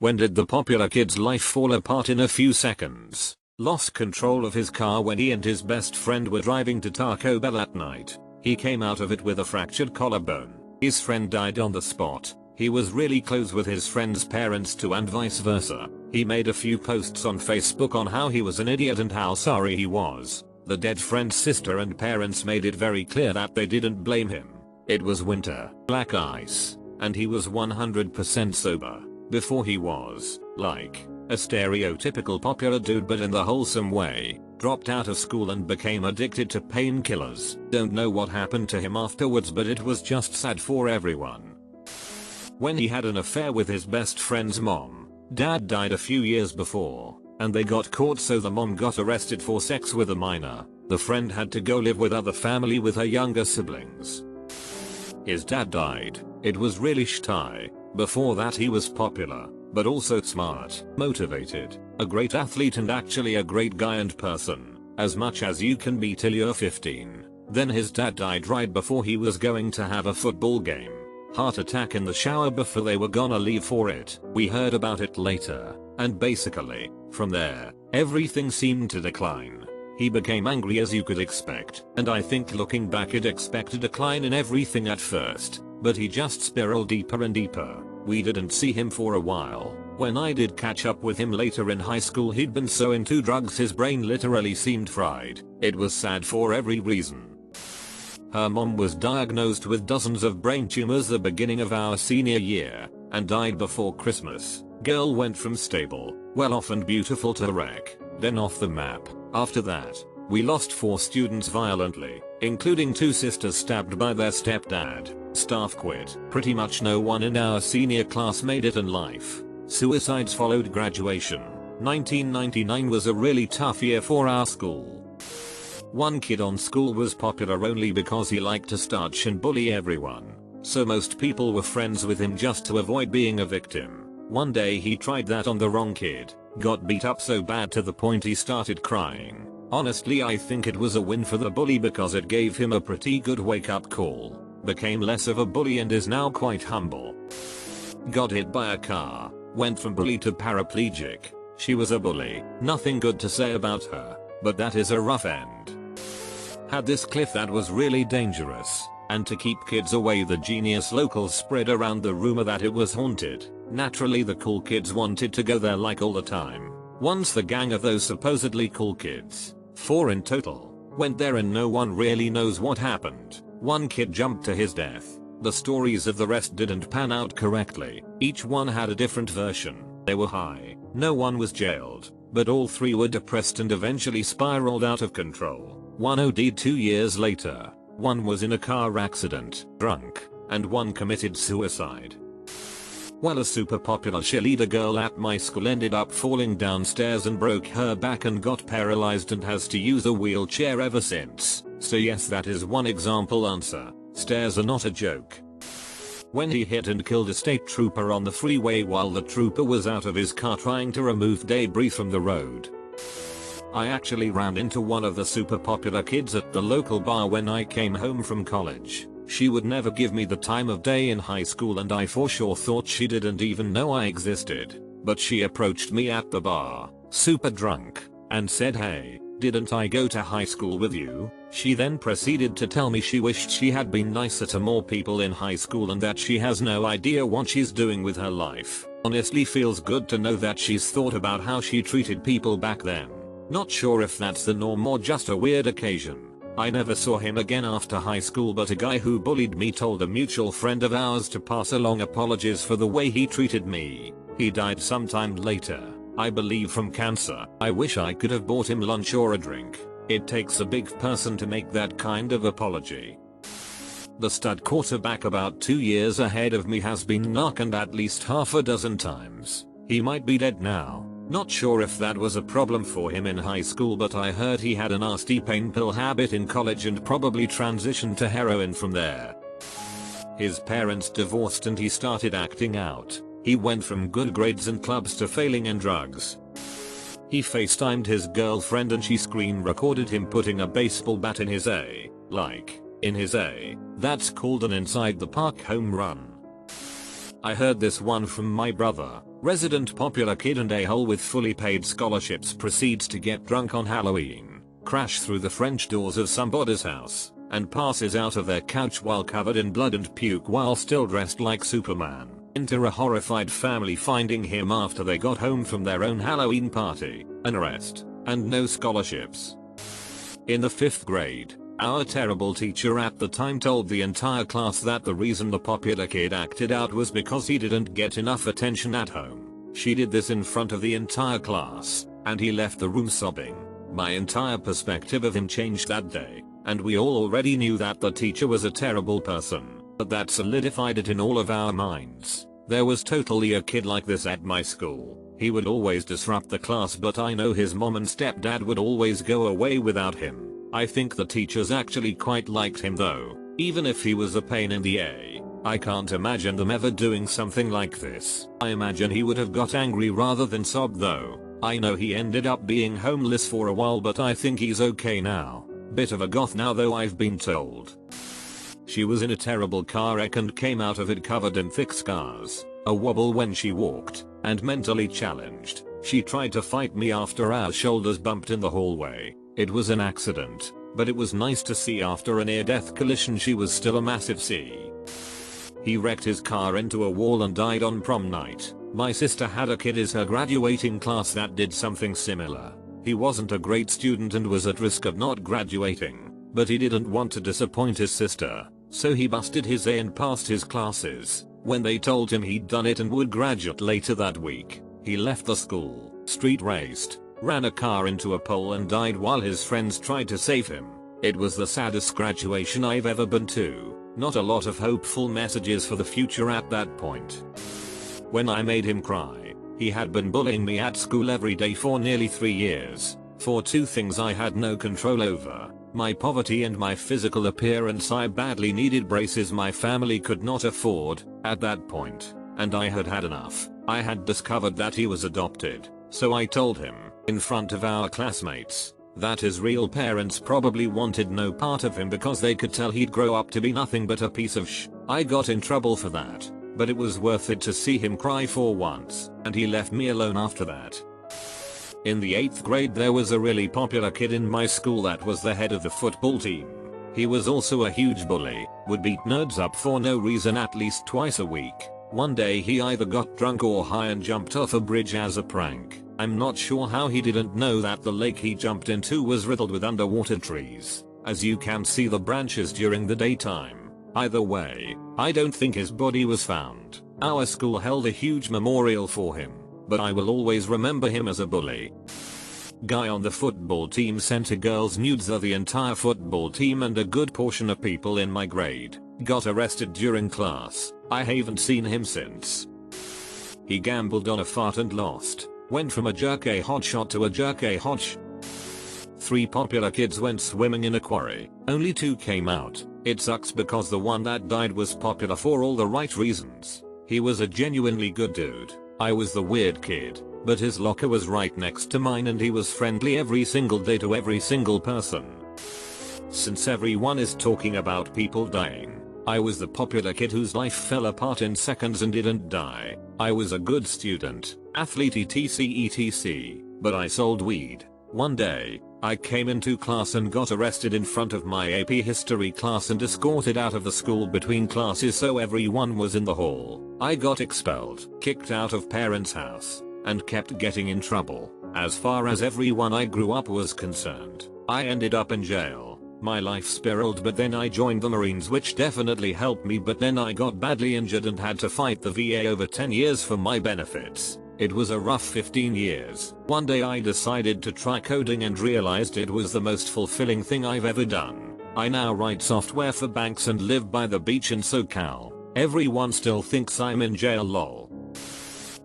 When did the popular kid's life fall apart in a few seconds? Lost control of his car when he and his best friend were driving to Taco Bell at night. He came out of it with a fractured collarbone. His friend died on the spot. He was really close with his friend's parents too and vice versa. He made a few posts on Facebook on how he was an idiot and how sorry he was. The dead friend's sister and parents made it very clear that they didn't blame him. It was winter, black ice, and he was 100% sober. Before he was, like, a stereotypical popular dude but in the wholesome way. Dropped out of school and became addicted to painkillers. Don't know what happened to him afterwards, but it was just sad for everyone. When he had an affair with his best friend's mom, dad died a few years before, and they got caught, so the mom got arrested for sex with a minor. The friend had to go live with other family with her younger siblings. His dad died. It was really shitty. Before that he was popular, but also smart, motivated, a great athlete and actually a great guy and person, as much as you can be till you're 15. Then his dad died right before he was going to have a football game. Heart attack in the shower before they were gonna leave for it. We heard about it later, and basically, from there, everything seemed to decline. He became angry as you could expect, and I think looking back I'd expect a decline in everything at first, but he just spiraled deeper and deeper. We didn't see him for a while. When I did catch up with him later in high school, he'd been so into drugs his brain literally seemed fried. It was sad for every reason. Her mom was diagnosed with dozens of brain tumors the beginning of our senior year, and died before Christmas. Girl went from stable, well off and beautiful to wreck, then off the map. After that, we lost 4 students violently, including 2 sisters stabbed by their stepdad. Staff quit. Pretty much no one in our senior class made it in life. Suicides followed graduation. 1999 was a really tough year for our school. One kid on school was popular only because he liked to starch and bully everyone. So most people were friends with him just to avoid being a victim. One day he tried that on the wrong kid. Got beat up so bad to the point he started crying. Honestly, I think it was a win for the bully because it gave him a pretty good wake-up call. Became less of a bully and is now quite humble. Got hit by a car. Went from bully to paraplegic. She was a bully. Nothing good to say about her, but that is a rough end. Had this cliff that was really dangerous, and to keep kids away the genius locals spread around the rumor that it was haunted. Naturally the cool kids wanted to go there like all the time. Once the gang of those supposedly cool kids, 4 in total, went there and no one really knows what happened. One kid jumped to his death. The stories of the rest didn't pan out correctly. Each one had a different version. They were high. No one was jailed, but all 3 were depressed and eventually spiraled out of control. One OD'd 2 years later. One was in a car accident, drunk, and one committed suicide. Well, a super popular cheerleader girl at my school ended up falling downstairs and broke her back and got paralyzed and has to use a wheelchair ever since. So yes, that is one example answer. Stairs are not a joke. When he hit and killed a state trooper on the freeway while the trooper was out of his car trying to remove debris from the road. I actually ran into one of the super popular kids at the local bar when I came home from college. She would never give me the time of day in high school and I for sure thought she didn't even know I existed. But she approached me at the bar, super drunk, and said, "Hey, didn't I go to high school with you?" She then proceeded to tell me she wished she had been nicer to more people in high school and that she has no idea what she's doing with her life. Honestly feels good to know that she's thought about how she treated people back then. Not sure if that's the norm or just a weird occasion. I never saw him again after high school, but a guy who bullied me told a mutual friend of ours to pass along apologies for the way he treated me. He died sometime later, I believe from cancer. I wish I could have bought him lunch or a drink. It takes a big person to make that kind of apology. The stud quarterback about 2 years ahead of me has been narcaned at least half a dozen times. He might be dead now. Not sure if that was a problem for him in high school, but I heard he had a nasty pain pill habit in college and probably transitioned to heroin from there. His parents divorced and he started acting out. He went from good grades and clubs to failing in drugs. He FaceTimed his girlfriend and she screen recorded him putting a baseball bat in his A. Like, in his A. That's called an inside the park home run. I heard this one from my brother. Resident popular kid and a-hole with fully paid scholarships proceeds to get drunk on Halloween, crash through the French doors of somebody's house, and passes out of their couch while covered in blood and puke while still dressed like Superman. Enter a horrified family finding him after they got home from their own Halloween party, an arrest, and no scholarships. In the 5th grade, our terrible teacher at the time told the entire class that the reason the popular kid acted out was because he didn't get enough attention at home. She did this in front of the entire class, and he left the room sobbing. My entire perspective of him changed that day, and we all already knew that the teacher was a terrible person, but that solidified it in all of our minds. There was totally a kid like this at my school. He would always disrupt the class, but I know his mom and stepdad would always go away without him. I think the teachers actually quite liked him though, even if he was a pain in the A. I can't imagine them ever doing something like this. I imagine he would have got angry rather than sobbed though. I know he ended up being homeless for a while, but I think he's okay now. Bit of a goth now though, I've been told. She was in a terrible car wreck and came out of it covered in thick scars, a wobble when she walked, and mentally challenged. She tried to fight me after our shoulders bumped in the hallway. It was an accident, but it was nice to see after a near-death collision she was still a massive C. He wrecked his car into a wall and died on prom night. My sister had a kid as her graduating class that did something similar. He wasn't a great student and was at risk of not graduating, but he didn't want to disappoint his sister, so he busted his A and passed his classes. When they told him he'd done it and would graduate later that week, he left the school, street raced, ran a car into a pole and died while his friends tried to save him. It was the saddest graduation I've ever been to. Not a lot of hopeful messages for the future at that point. When I made him cry, he had been bullying me at school every day for nearly 3 years, for 2 things I had no control over: my poverty and my physical appearance. I badly needed braces my family could not afford at that point, and I had had enough. I had discovered that he was adopted, so I told him, in front of our classmates, that his real parents probably wanted no part of him because they could tell he'd grow up to be nothing but a piece of sh. I got in trouble for that, but it was worth it to see him cry for once, and he left me alone after that. In the 8th grade there was a really popular kid in my school that was the head of the football team. He was also a huge bully, would beat nerds up for no reason at least twice a week. One day he either got drunk or high and jumped off a bridge as a prank. I'm not sure how he didn't know that the lake he jumped into was riddled with underwater trees, as you can see the branches during the daytime. Either way, I don't think his body was found. Our school held a huge memorial for him, but I will always remember him as a bully. Guy on the football team sent a girl's nudes of the entire football team, and a good portion of people in my grade got arrested during class. I haven't seen him since. He gambled on a fart and lost. Went from a jerk-a hotshot to a jerk-a hotsh. 3 popular kids went swimming in a quarry. Only 2 came out. It sucks because the one that died was popular for all the right reasons. He was a genuinely good dude. I was the weird kid, but his locker was right next to mine and he was friendly every single day to every single person. Since everyone is talking about people dying, I was the popular kid whose life fell apart in seconds and didn't die. I was a good student, athlete etc, but I sold weed. One day, I came into class and got arrested in front of my AP history class and escorted out of the school between classes so everyone was in the hall. I got expelled, kicked out of parents' house, and kept getting in trouble. As far as everyone I grew up was concerned, I ended up in jail. My life spiraled, but then I joined the Marines, which definitely helped me, but then I got badly injured and had to fight the VA over 10 years for my benefits. It was a rough 15 years. One day I decided to try coding and realized it was the most fulfilling thing I've ever done. I now write software for banks and live by the beach in SoCal. Everyone still thinks I'm in jail lol.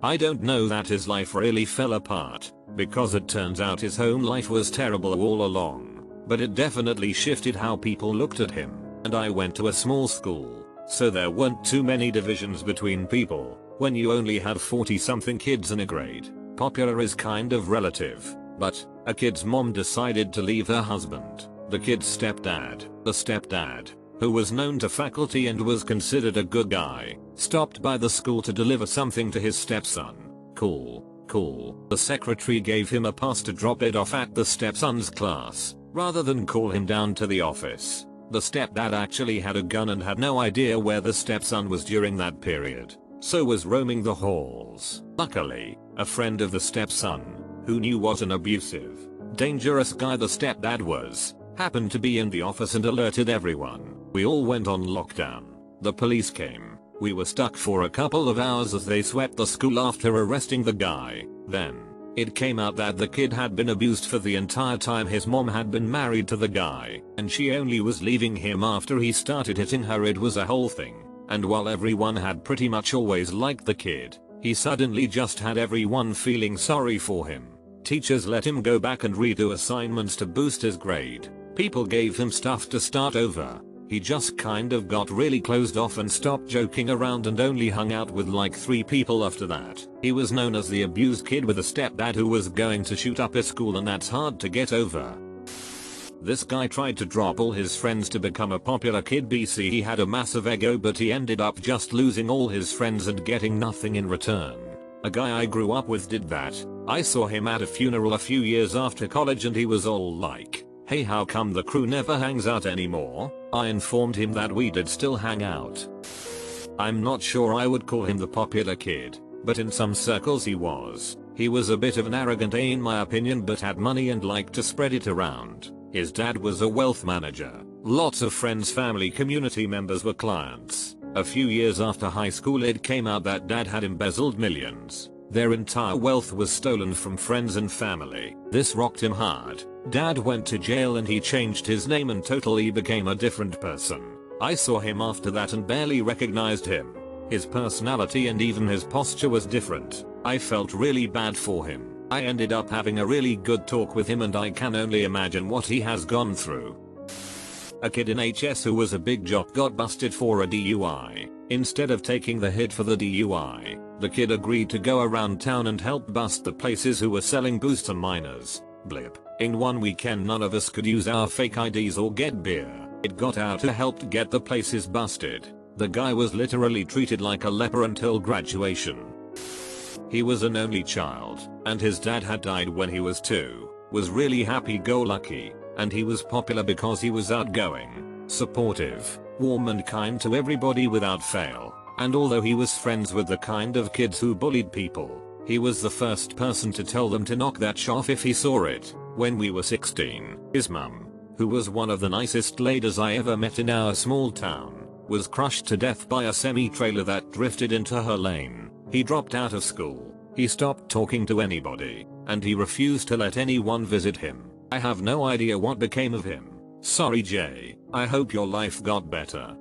I don't know that his life really fell apart, because it turns out his home life was terrible all along. But it definitely shifted how people looked at him, and I went to a small school, so there weren't too many divisions between people. When you only have 40 something kids in a grade, popular is kind of relative. But a kid's mom decided to leave her husband, the kid's stepdad, who was known to faculty and was considered a good guy, stopped by the school to deliver something to his stepson, Cool. The secretary gave him a pass to drop it off at the stepson's class, rather than call him down to the office. The stepdad actually had a gun and had no idea where the stepson was during that period, so was roaming the halls. Luckily, a friend of the stepson, who knew what an abusive, dangerous guy the stepdad was, happened to be in the office and alerted everyone. We all went on lockdown. The police came. We were stuck for a couple of hours as they swept the school after arresting the guy. Then, it came out that the kid had been abused for the entire time his mom had been married to the guy, and she only was leaving him after he started hitting her. It was a whole thing. And while everyone had pretty much always liked the kid, he suddenly just had everyone feeling sorry for him. Teachers let him go back and redo assignments to boost his grade. People gave him stuff to start over. He just kind of got really closed off and stopped joking around and only hung out with like 3 people after that. He was known as the abused kid with a stepdad who was going to shoot up his school, and that's hard to get over. This guy tried to drop all his friends to become a popular kid. BC he had a massive ego, but he ended up just losing all his friends and getting nothing in return. A guy I grew up with did that. I saw him at a funeral a few years after college and he was all like, "Hey, how come the crew never hangs out anymore?" I informed him that we did still hang out. I'm not sure I would call him the popular kid, but in some circles he was. He was a bit of an arrogant in my opinion, but had money and liked to spread it around. His dad was a wealth manager. Lots of friends, family, community members were clients. A few years after high school it came out that dad had embezzled millions. Their entire wealth was stolen from friends and family. This rocked him hard. Dad went to jail and he changed his name and totally became a different person. I saw him after that and barely recognized him. His personality and even his posture was different. I felt really bad for him. I ended up having a really good talk with him and I can only imagine what he has gone through. A kid in HS who was a big jock got busted for a DUI. Instead of taking the hit for the DUI, the kid agreed to go around town and help bust the places who were selling booze to minors. Blip. In one weekend none of us could use our fake IDs or get beer. It got out who helped get the places busted. The guy was literally treated like a leper until graduation. He was an only child, and his dad had died when he was 2, was really happy-go-lucky, and he was popular because he was outgoing, supportive, warm and kind to everybody without fail. And although he was friends with the kind of kids who bullied people, he was the first person to tell them to knock that shit off if he saw it. When we were 16, his mum, who was one of the nicest ladies I ever met in our small town, was crushed to death by a semi-trailer that drifted into her lane. He dropped out of school, he stopped talking to anybody, and he refused to let anyone visit him. I have no idea what became of him. Sorry Jay, I hope your life got better.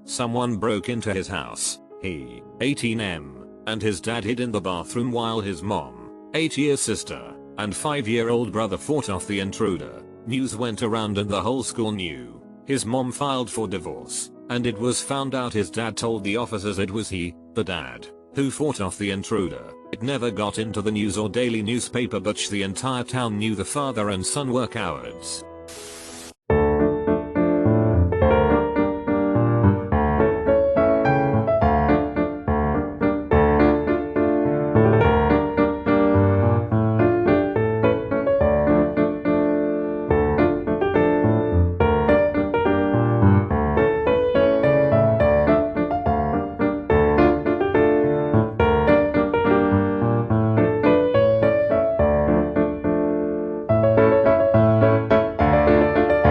Someone broke into his house. He, 18M, and his dad hid in the bathroom while his mom, 8-year sister, and 5-year-old brother fought off the intruder. News went around and the whole school knew. His mom filed for divorce, and it was found out his dad told the officers it was he, the dad, who fought off the intruder. It never got into the news or daily newspaper, but the entire town knew the father and son were cowards.